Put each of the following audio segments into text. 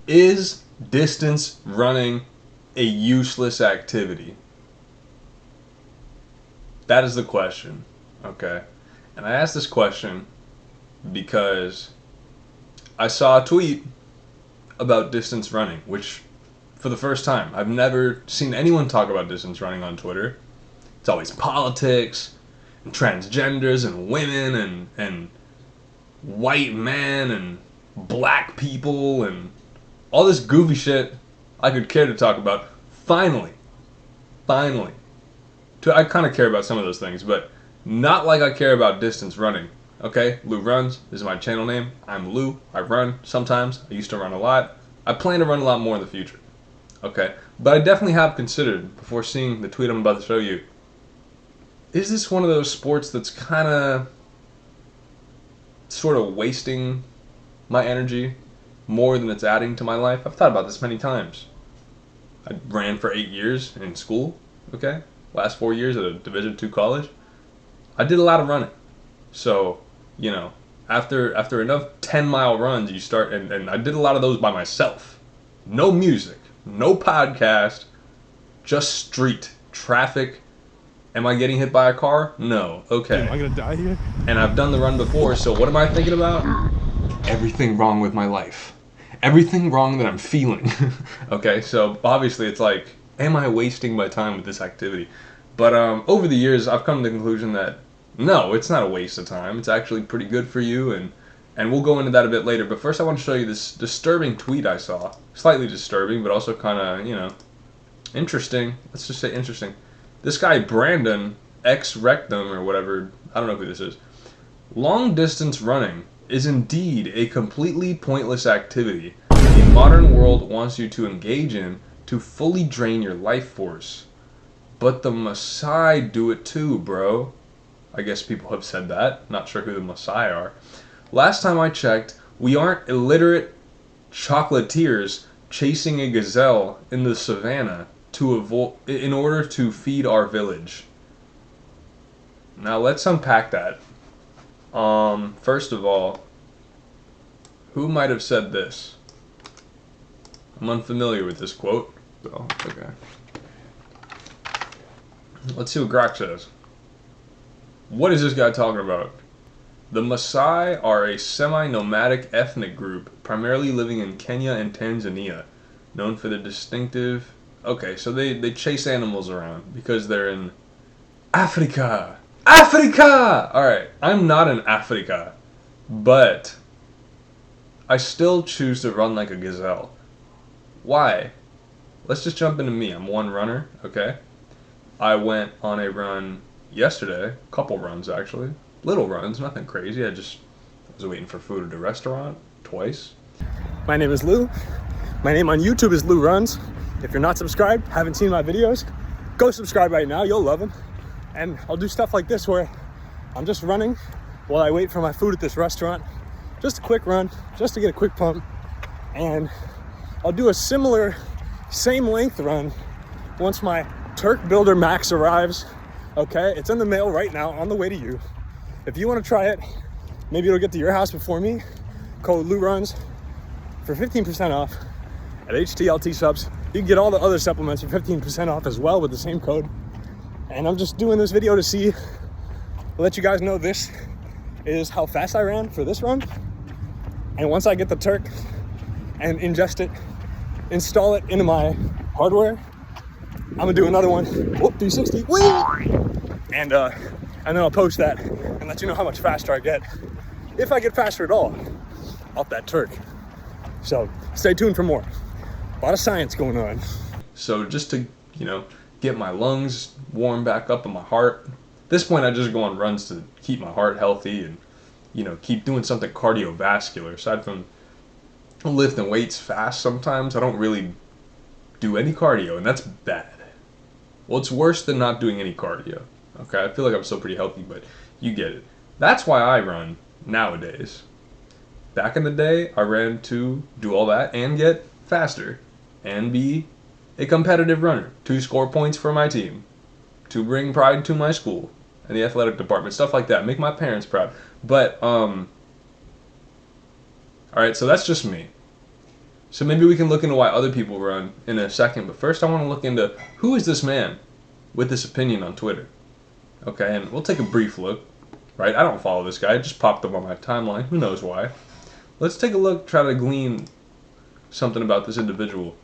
Is distance running a useless activity? That is the question, okay? And I asked this question because I saw a tweet about distance running, which, for the first time, I've never seen anyone talk about distance running on Twitter. It's always politics, and transgenders, and women, and white men, and black people, and all this goofy shit I could care to talk about. Finally, I kind of care about some of those things, but not like I care about distance running. Okay, Lou Runs is my channel name. I'm Lou. I run sometimes. I used to run a lot. I plan to run a lot more in the future. Okay, but I definitely have considered, before seeing the tweet I'm about to show you, is this one of those sports that's kind of sort of wasting my energy more than it's adding to my life? I've thought about this many times. I ran for 8 years in school, okay? Last 4 years at a Division II college. I did a lot of running. So, you know, after enough 10-mile runs, you start, and I did a lot of those by myself. No music, no podcast, just street, traffic. Am I getting hit by a car? No. Okay. Am I gonna die here? And I've done the run before, so what am I thinking about? Everything wrong with my life. Everything wrong that I'm feeling. Okay, so obviously it's like, am I wasting my time with this activity? But over the years, I've come to the conclusion that no, it's not a waste of time. It's actually pretty good for you, and we'll go into that a bit later. But first I want to show you this disturbing tweet I saw. Slightly disturbing, but also kind of, you know, interesting. Let's just say interesting. This guy, Brandon, ex-rectum or whatever, I don't know who this is. Long distance running is indeed a completely pointless activity the modern world wants you to engage in to fully drain your life force. But the Maasai do it too, bro. I guess people have said that. Not sure who the Maasai are. Last time I checked, we aren't illiterate chocolatiers chasing a gazelle in the savannah in order to feed our village. Now let's unpack that. First of all, who might have said this? I'm unfamiliar with this quote, so okay. Let's see what Grok says. What is this guy talking about? The Maasai are a semi-nomadic ethnic group, primarily living in Kenya and Tanzania, known for their distinctive... Okay, so they chase animals around because they're in Africa. Africa! Alright, I'm not in Africa, but I still choose to run like a gazelle. Why? Let's just jump into me. I'm one runner, okay? I went on a run yesterday, a couple runs actually. Little runs, nothing crazy. I was waiting for food at a restaurant twice. My name is Lou. My name on YouTube is Lou Runs. If you're not subscribed, haven't seen my videos, go subscribe right now. You'll love them. And I'll do stuff like this where I'm just running while I wait for my food at this restaurant. Just a quick run, just to get a quick pump. And I'll do a similar, same length run once my Turk Builder Max arrives. Okay, it's in the mail right now, on the way to you. If you want to try it, maybe it'll get to your house before me. Code LouRuns for 15% off at HTLT Subs. You can get all the other supplements for 15% off as well with the same code. And I'm just doing this video to let you guys know this is how fast I ran for this run. And once I get the Turk and ingest it, install it into my hardware, I'm gonna do another one. Whoop, 360. Whee! And then I'll post that and let you know how much faster I get, if I get faster at all, off that Turk. So stay tuned for more. A lot of science going on. So just to, you know, get my lungs warm back up and my heart. At this point, I just go on runs to keep my heart healthy and, you know, keep doing something cardiovascular. Aside from lifting weights fast sometimes, I don't really do any cardio, and that's bad. Well, it's worse than not doing any cardio. Okay, I feel like I'm still pretty healthy, but you get it. That's why I run nowadays. Back in the day, I ran to do all that and get faster and be a competitive runner, to score points for my team, to bring pride to my school and the athletic department, stuff like that, make my parents proud. But alright, so that's just me. So maybe we can look into why other people run in a second. But first I want to look into who is this man with this opinion on Twitter. Okay, and we'll take a brief look. Right? I don't follow this guy. It just popped up on my timeline. Who knows why? Let's take a look, try to glean something about this individual.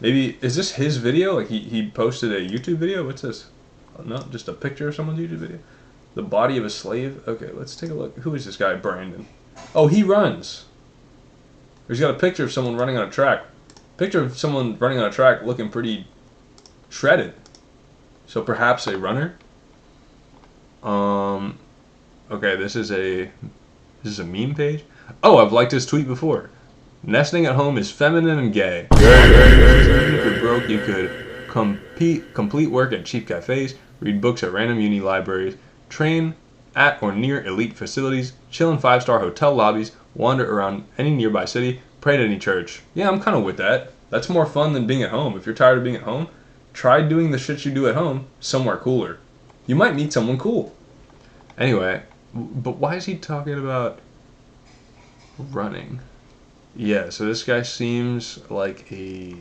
Maybe, is this his video? Like he posted a YouTube video? What's this? Oh, no, just a picture of someone's YouTube video. The body of a slave? Okay, let's take a look. Who is this guy? Brandon. Oh, he runs. He's got a picture of someone running on a track. Picture of someone running on a track looking pretty shredded. So perhaps a runner? Okay, this is a meme page. Oh, I've liked his tweet before. Nesting at home is feminine and gay. Even if you're broke, you could complete work at cheap cafes, read books at random uni libraries, train at or near elite facilities, chill in 5-star hotel lobbies, wander around any nearby city, pray at any church. Yeah, I'm kind of with that. That's more fun than being at home. If you're tired of being at home, try doing the shit you do at home somewhere cooler. You might meet someone cool. Anyway, but why is he talking about running? Yeah, so this guy seems like a...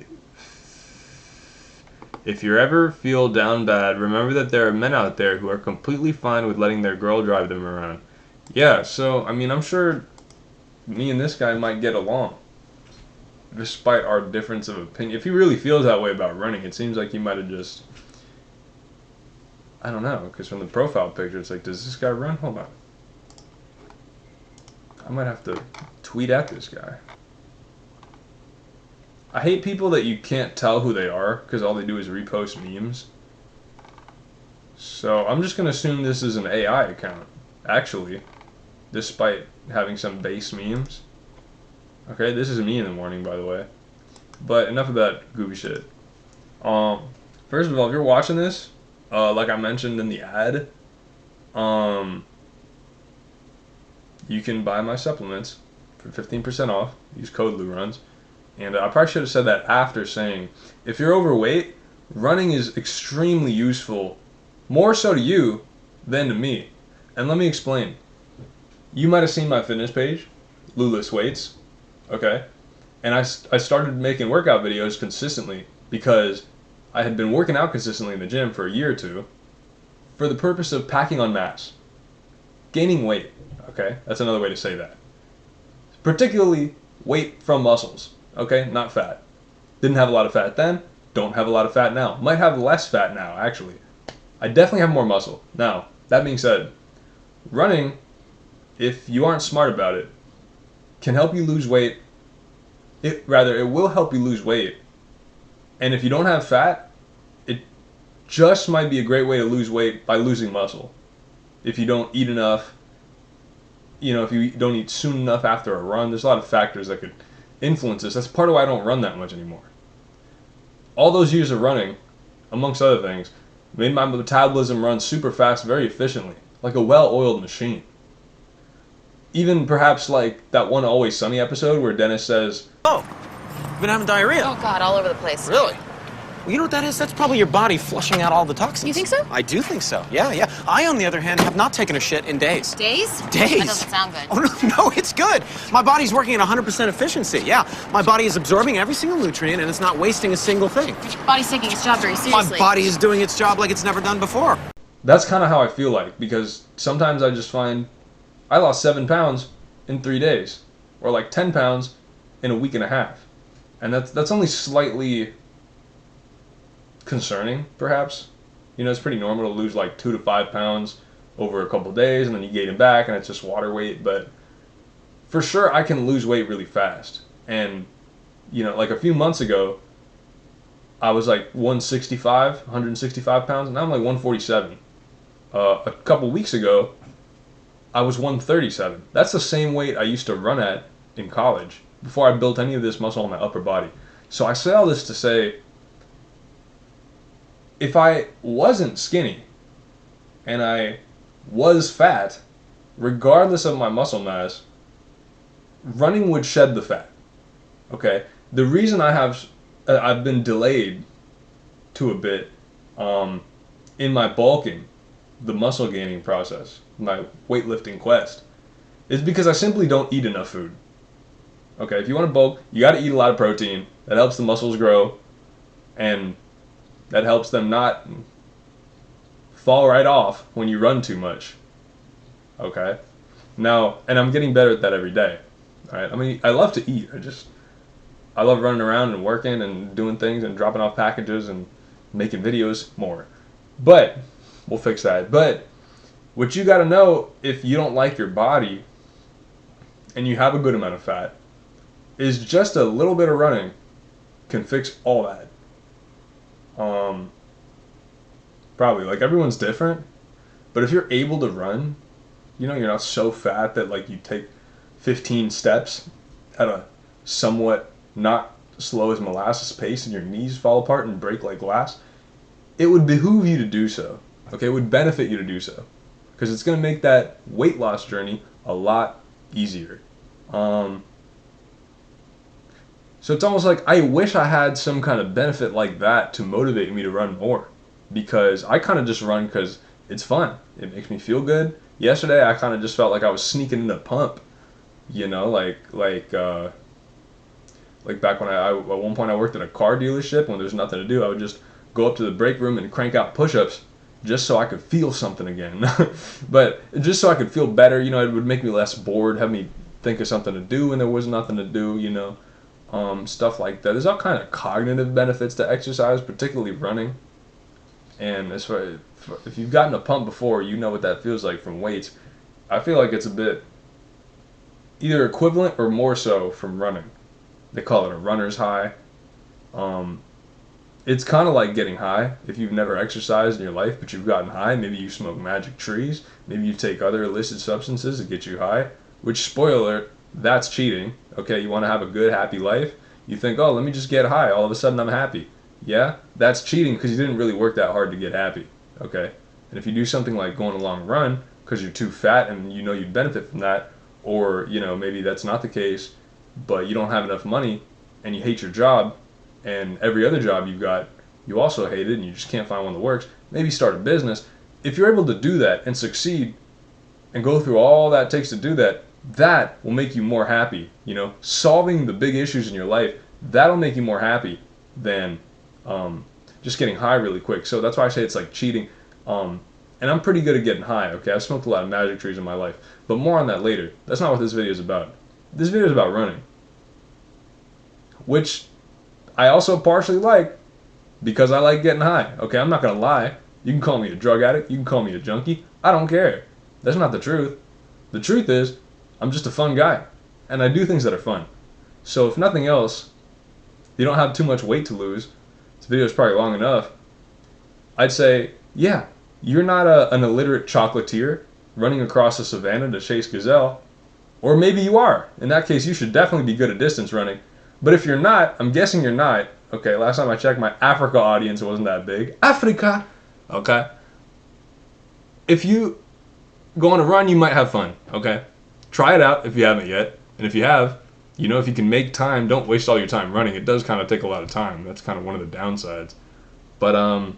If you ever feel down bad, remember that there are men out there who are completely fine with letting their girl drive them around. Yeah, so, I mean, I'm sure me and this guy might get along, despite our difference of opinion. If he really feels that way about running, it seems like he might have just... I don't know, because from the profile picture, it's like, does this guy run? Hold on. I might have to tweet at this guy. I hate people that you can't tell who they are, because all they do is repost memes. So I'm just going to assume this is an AI account, actually, despite having some base memes. Okay, this is me in the morning, by the way. But enough of that goofy shit. First of all, if you're watching this, like I mentioned in the ad, you can buy my supplements for 15% off. Use code LouRuns. And I probably should have said that after saying, if you're overweight, running is extremely useful, more so to you than to me. And let me explain. You might have seen my fitness page, Lulus Weights, okay? And I started making workout videos consistently because I had been working out consistently in the gym for a year or two for the purpose of packing on mass, gaining weight, okay? That's another way to say that. Particularly weight from muscles, okay? Not fat. Didn't have a lot of fat then, don't have a lot of fat now. Might have less fat now, actually. I definitely have more muscle. Now, that being said, running, if you aren't smart about it, can help you lose weight. It will help you lose weight. And if you don't have fat, it just might be a great way to lose weight by losing muscle. If you don't eat enough, you know, if you don't eat soon enough after a run, there's a lot of factors that could influence this. That's part of why I don't run that much anymore. All those years of running, amongst other things, made my metabolism run super fast, very efficiently, like a well-oiled machine. Even perhaps like that one Always Sunny episode where Dennis says, "Oh, you've been having diarrhea." Oh God, all over the place. Really? Well, you know what that is? That's probably your body flushing out all the toxins. You think so? I do think so. Yeah. I, on the other hand, have not taken a shit in days. Days? Days. That doesn't sound good. Oh, no, it's good. My body's working at 100% efficiency. Yeah, my body is absorbing every single nutrient and it's not wasting a single thing. Your body's taking its job very seriously. My body is doing its job like it's never done before. that's kind of how I feel like, because sometimes I just find I lost 7 pounds in 3 days, or like 10 pounds in a week and a half. And that's only slightly concerning, perhaps. You know, it's pretty normal to lose like 2 to 5 pounds over a couple days, and then you gain it back, and it's just water weight. But for sure, I can lose weight really fast. And, you know, like a few months ago, I was like 165 pounds, and now I'm like 147. A couple weeks ago, I was 137. That's the same weight I used to run at in college before I built any of this muscle on my upper body. So I say all this to say, if I wasn't skinny and I was fat, regardless of my muscle mass, running would shed the fat. Okay? The reason I've been delayed to a bit in my bulking, the muscle gaining process, my weightlifting quest, is because I simply don't eat enough food. Okay, if you want to bulk, you got to eat a lot of protein. That helps the muscles grow, and that helps them not fall right off when you run too much. Okay? Now, and I'm getting better at that every day. All right? I mean, I love to eat. I love running around and working and doing things and dropping off packages and making videos more. But we'll fix that. But what you got to know, if you don't like your body and you have a good amount of fat, is just a little bit of running can fix all that. Probably, like, everyone's different, but if you're able to run, you know, you're not so fat that, like, you take 15 steps at a somewhat not slow as molasses pace and your knees fall apart and break like glass, it would behoove you to do so. Okay, it would benefit you to do so, because it's going to make that weight loss journey a lot easier. So it's almost like I wish I had some kind of benefit like that to motivate me to run more, because I kind of just run because it's fun. It makes me feel good. Yesterday I kind of just felt like I was sneaking in a pump, you know, like back when I at one point I worked at a car dealership. When there's nothing to do, I would just go up to the break room and crank out push-ups just so I could feel something again. But just so I could feel better, you know, it would make me less bored, have me think of something to do when there was nothing to do, you know. Stuff like that. There's all kind of cognitive benefits to exercise, particularly running. And as far, if you've gotten a pump before, you know what that feels like from weights. I feel like it's a bit either equivalent or more so from running. They call it a runner's high. It's kind of like getting high. If you've never exercised in your life, but you've gotten high, maybe you smoke magic trees, maybe you take other illicit substances that get you high, which, spoiler alert, that's cheating. Okay, you want to have a good, happy life. You think, oh, let me just get high. All of a sudden, I'm happy. Yeah, that's cheating because you didn't really work that hard to get happy. Okay, and if you do something like going a long run because you're too fat and you know you'd benefit from that, or you know maybe that's not the case, but you don't have enough money and you hate your job, and every other job you've got you also hate it and you just can't find one that works. Maybe start a business. If you're able to do that and succeed and go through all that it takes to do that, that will make you more happy. You know, solving the big issues in your life, that'll make you more happy than just getting high really quick. So that's why I say it's like cheating. And I'm pretty good at getting high. Okay, I've smoked a lot of magic trees in my life, but more on that later. That's not what this video is about. This video is about running, which I also partially like because I like getting high. Okay, I'm not gonna lie. You can call me a drug addict, you can call me a junkie, I don't care. That's not the truth. The truth is I'm just a fun guy, and I do things that are fun. So if nothing else, you don't have too much weight to lose. This video is probably long enough. I'd say, yeah, you're not an illiterate chocolatier running across the savannah to chase gazelle. Or maybe you are. In that case, you should definitely be good at distance running. But if you're not, I'm guessing you're not. Okay, last time I checked, my Africa audience wasn't that big. Africa! Okay? If you go on a run, you might have fun. Okay? Try it out if you haven't yet. And if you have, you know, if you can make time, don't waste all your time running. It does kind of take a lot of time. That's kind of one of the downsides. But,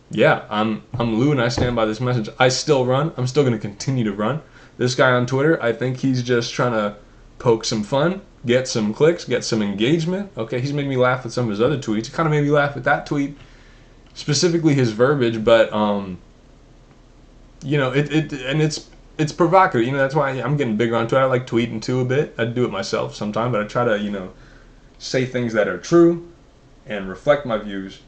yeah, I'm Lou and I stand by this message. I still run. I'm still going to continue to run. This guy on Twitter, I think he's just trying to poke some fun, get some clicks, get some engagement. Okay, he's made me laugh with some of his other tweets. He kind of made me laugh with that tweet, specifically his verbiage, but, you know, it's provocative. You know, that's why I'm getting bigger on Twitter. I like tweeting too a bit. I do it myself sometimes, but I try to, you know, say things that are true and reflect my views.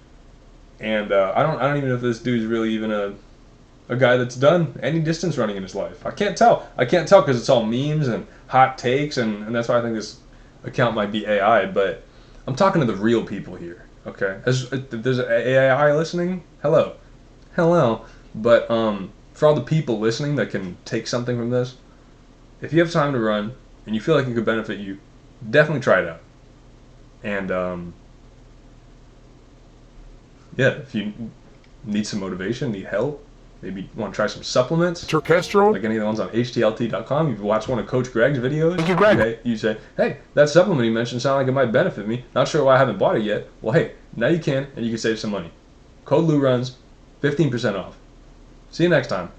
And I don't even know if this dude's really even a guy that's done any distance running in his life. I can't tell because it's all memes and hot takes, and that's why I think this account might be AI. But I'm talking to the real people here. Okay, if there's an AI listening, hello. But for all the people listening that can take something from this, if you have time to run and you feel like it could benefit you, definitely try it out. And yeah, if you need some motivation, need help, maybe you want to try some supplements, Testosterone? like any of the ones on HTLT.com. You've watched one of Coach Greg's videos. Thank you, Greg. Okay, you say, hey, that supplement you mentioned sounded like it might benefit me. Not sure why I haven't bought it yet. Well, hey, now you can, and you can save some money. Code LouRuns, 15% off. See you next time.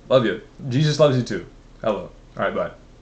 Love you. Jesus loves you too. Hello. All right, bye.